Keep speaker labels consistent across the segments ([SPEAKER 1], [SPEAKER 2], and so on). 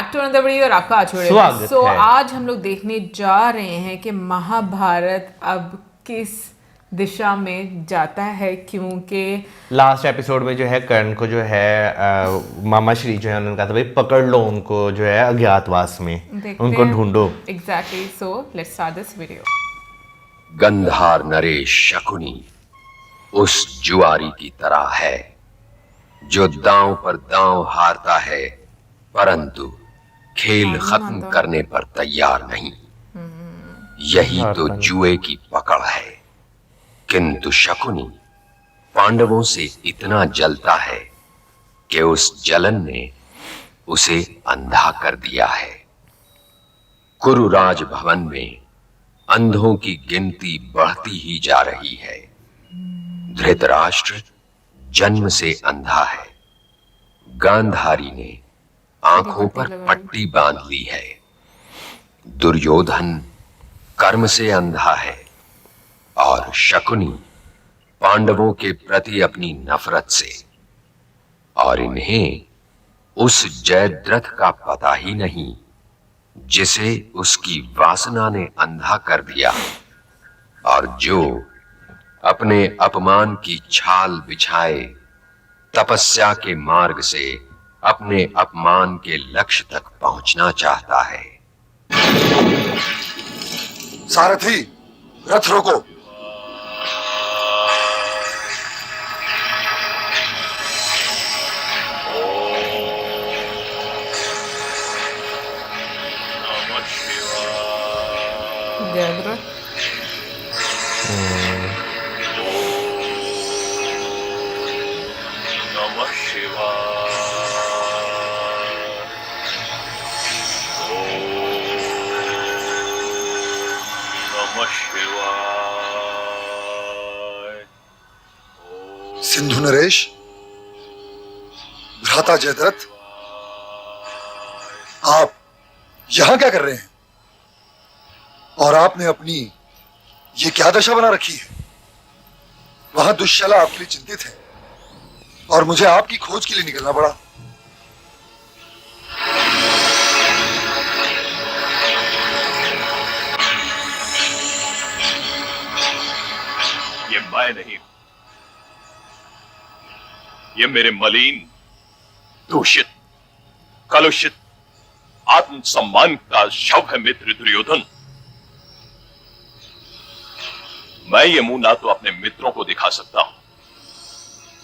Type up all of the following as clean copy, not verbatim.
[SPEAKER 1] Back to another video और आपका
[SPEAKER 2] स्वागत
[SPEAKER 1] सो
[SPEAKER 2] है।
[SPEAKER 1] आज हम लोग देखने जा रहे हैं कि महाभारत अब किस दिशा में जाता है, क्योंकि
[SPEAKER 2] लास्ट एपिसोड में जो है कर्ण को जो है मामा श्री जो है उन्होंने कहा था भाई पकड़ लो उनको जो है अज्ञातवास में,
[SPEAKER 1] देखते
[SPEAKER 2] उनको
[SPEAKER 1] हैं
[SPEAKER 2] ढूंढो।
[SPEAKER 1] Exactly. So let's start this video.
[SPEAKER 3] Gandhar नरेश शकुनी उस जुआरी की तरह है जो दांव पर दांव हारता है परंतु खेल खत्म करने पर तैयार नहीं। यही तो जुए की पकड़ है। किंतु शकुनी पांडवों से इतना जलता है कि उस जलन ने उसे अंधा कर दिया है। कुरु राज भवन में अंधों की गिनती बढ़ती ही जा रही है। धृतराष्ट्र जन्म से अंधा है। गांधारी ने आंखों पर पट्टी बांध ली है। दुर्योधन कर्म से अंधा है और शकुनी पांडवों के प्रति अपनी नफरत से। और इन्हें उस जयद्रथ का पता ही नहीं जिसे उसकी वासना ने अंधा कर दिया और जो अपने अपमान की छाल बिछाए तपस्या के मार्ग से अपने अपमान के लक्ष्य तक पहुंचना चाहता है।
[SPEAKER 4] सारथी, रथ रोको।
[SPEAKER 1] जयद्रथ
[SPEAKER 5] नमः शिवाय। नमः शिवाय।
[SPEAKER 4] सिंधु नरेश, भ्राता जयद्रथ, आप यहां क्या कर रहे हैं? और आपने अपनी ये क्या दशा बना रखी है? वहां दुश्शला आपके लिए चिंतित है और मुझे आपकी खोज के लिए निकलना पड़ा।
[SPEAKER 5] ये मैं नहीं हूं, ये मेरे मलिन, दूषित, कलुषित आत्मसम्मान का शव है मित्र दुर्योधन। मैं ये मुंह ना तो अपने मित्रों को दिखा सकता हूं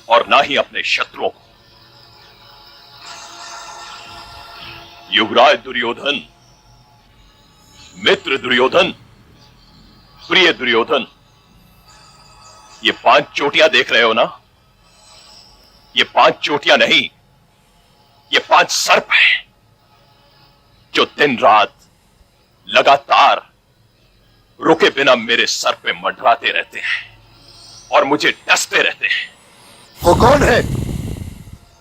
[SPEAKER 5] और ना ही अपने शत्रुओं को। युवराज दुर्योधन, मित्र दुर्योधन, प्रिय दुर्योधन, ये 5 चोटियां देख रहे हो ना? ये 5 चोटियां नहीं, ये 5 सर्प हैं जो दिन रात लगातार रुके बिना मेरे सर पे मंडराते रहते हैं और मुझे डसते रहते हैं।
[SPEAKER 4] वो कौन है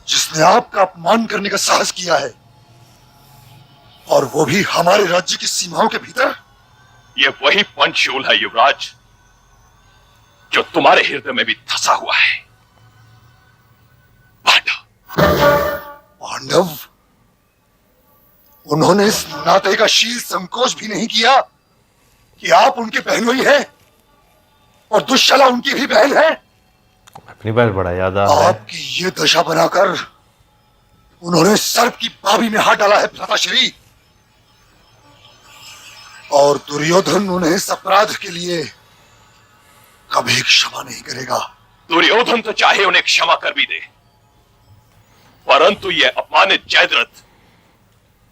[SPEAKER 4] जिसने आपका अपमान करने का साहस किया है, और वो भी हमारे राज्य की सीमाओं के भीतर?
[SPEAKER 5] ये वही पंचशूल है युवराज जो तुम्हारे हृदय में भी धंसा हुआ है।
[SPEAKER 4] पांडव, उन्होंने इस नाते का शील संकोच भी नहीं किया कि आप उनके बहनोई हैं और दुश्शला उनकी भी बहन है।
[SPEAKER 2] अपनी बात बड़ा याद आ रहा है।
[SPEAKER 4] आपकी ये दशा बनाकर उन्होंने सर्प की बाबी में हाथ डाला है भ्राताश्री, और दुर्योधन उन्हें इस अपराध के लिए कभी क्षमा नहीं करेगा।
[SPEAKER 5] दुर्योधन तो चाहे उन्हें क्षमा कर भी दे, परंतु ये अपमानित जयद्रथ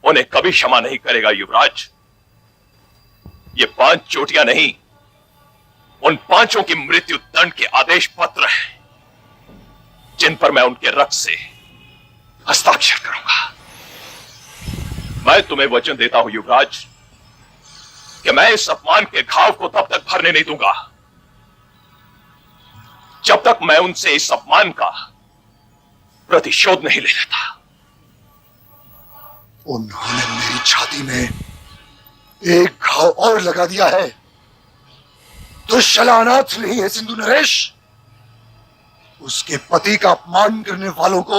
[SPEAKER 5] उन्हें कभी क्षमा नहीं करेगा युवराज। ये 5 चोटियां नहीं, उन 5 की मृत्यु दंड के आदेश पत्र हैं जिन पर मैं उनके रक्त से हस्ताक्षर करूंगा। मैं तुम्हें वचन देता हूं युवराज कि मैं इस अपमान के घाव को तब तक भरने नहीं दूंगा जब तक मैं उनसे इस अपमान का प्रतिशोध नहीं ले लेता।
[SPEAKER 4] उन्होंने मेरी छाती में एक घाव और लगा दिया है। दुश्शला अनाथ नहीं है सिंधु नरेश। उसके पति का अपमान करने वालों को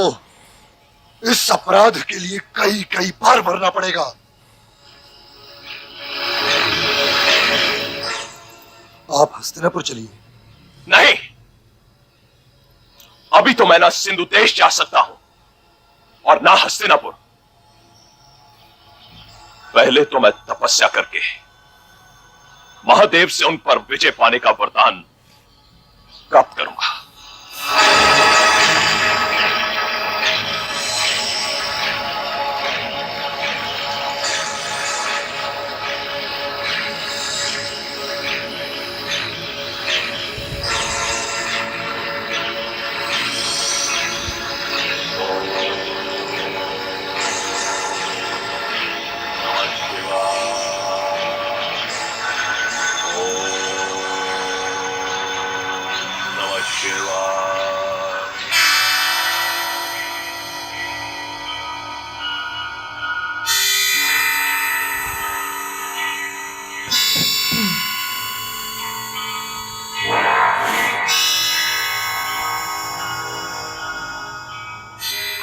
[SPEAKER 4] इस अपराध के लिए कई कई बार मरना पड़ेगा। आप हस्तिनापुर चलिए।
[SPEAKER 5] नहीं, अभी तो मैं ना सिंधु देश जा सकता हूं और ना हस्तिनापुर। पहले तो मैं तपस्या करके महादेव से उन पर विजय पाने का वरदान प्राप्त करूंगा।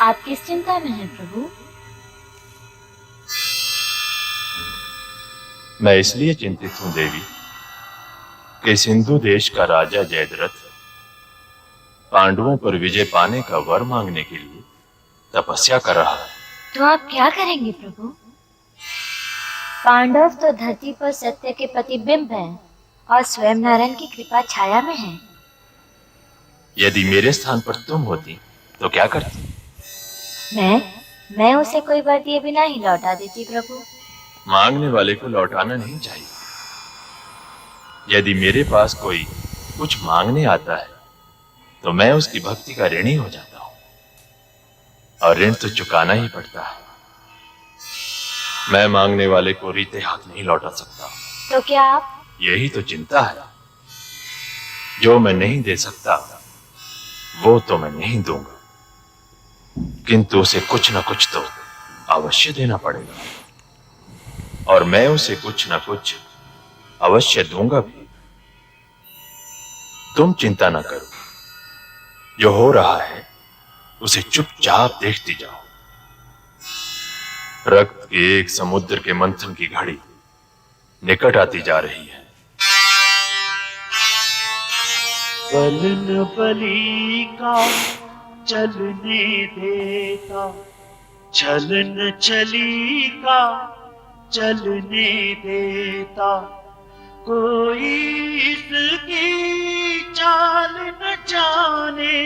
[SPEAKER 6] आप किस चिंता में हैं प्रभु?
[SPEAKER 5] मैं इसलिए चिंतित हूं देवी कि सिंधु देश का राजा जयद्रथ पांडवों पर विजय पाने का वर मांगने के लिए तपस्या कर रहा है।
[SPEAKER 6] तो आप क्या करेंगे प्रभु? पांडव तो धरती पर सत्य के प्रतिबिंब हैं और स्वयं नारायण की कृपा छाया में हैं।
[SPEAKER 5] यदि मेरे स्थान पर तुम होती तो क्या करती?
[SPEAKER 6] मैं उसे कोई वर दिए बिना ही लौटा देती प्रभु।
[SPEAKER 5] मांगने वाले को लौटाना नहीं चाहिए। यदि मेरे पास कोई कुछ मांगने आता है तो मैं उसकी भक्ति का ऋणी हो जाता हूं, और ऋण तो चुकाना ही पड़ता है। मैं मांगने वाले को रीते हाथ नहीं लौटा सकता।
[SPEAKER 6] तो क्या आप?
[SPEAKER 5] यही तो चिंता है। जो मैं नहीं दे सकता वो तो मैं नहीं दूंगा, किंतु उसे कुछ न कुछ तो अवश्य देना पड़ेगा, और मैं उसे कुछ न कुछ अवश्य दूंगा भी। तुम चिंता न करो, जो हो रहा है उसे चुपचाप देखती जाओ। रक्त के एक समुद्र के मंथन की घड़ी निकट आती जा रही है।
[SPEAKER 7] बलन बली का चलने देता, चलन चली का चलने देता, कोई इसकी चाल न जाने,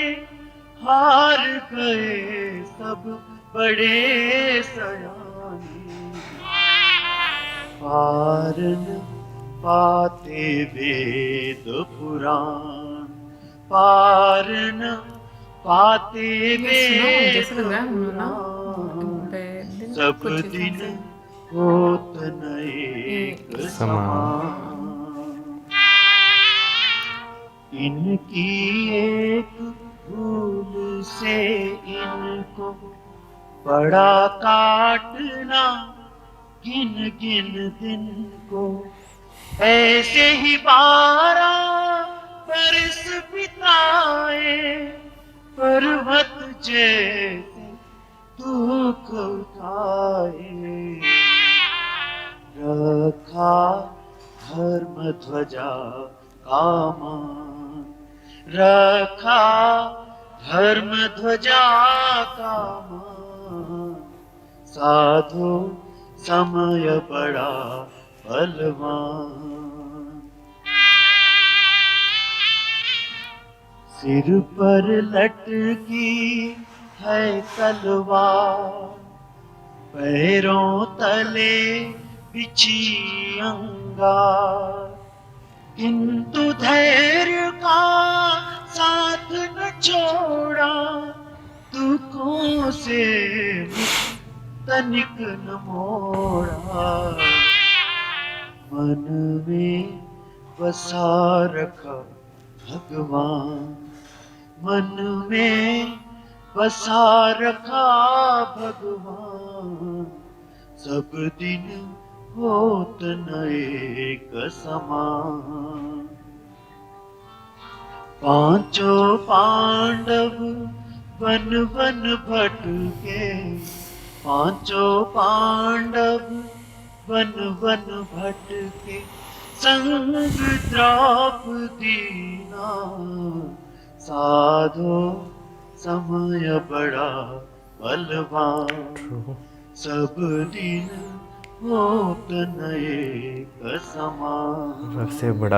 [SPEAKER 7] हार गए सब बड़े सयाने। पार न पाते वेद पुराण, पार न पाते वेद
[SPEAKER 1] जैसे लग रहा है हम लोग ना
[SPEAKER 7] पुराण, सब दिन होत न एक समान। इनकी एक भूल से इनको बड़ा काटना, गिन गिन दिन को ऐसे ही 12 बरस बिताए, पर्वत जैसे दुख उठाए। रखा धर्म ध्वजा का मान, रखा धर्म ध्वजा का मान, साधो समय बड़ा बलवान। सिर पर लटकी है तलवार, पैरों तले बिछी अंगार, किंतु धैर्य का साथ न छोड़ा, दुखों से तनिक न मोड़ा। मन में बसा रखा भगवान, मन में बसा रखा भगवान, सब दिन होत न एक समान। पांचों पांडव वन वन भटके पांचों पांडव वन वन भटके संग द्रौपदी ना साधो समय बड़ा बलवान सब दिन होत न एक समान
[SPEAKER 2] सबसे बड़ा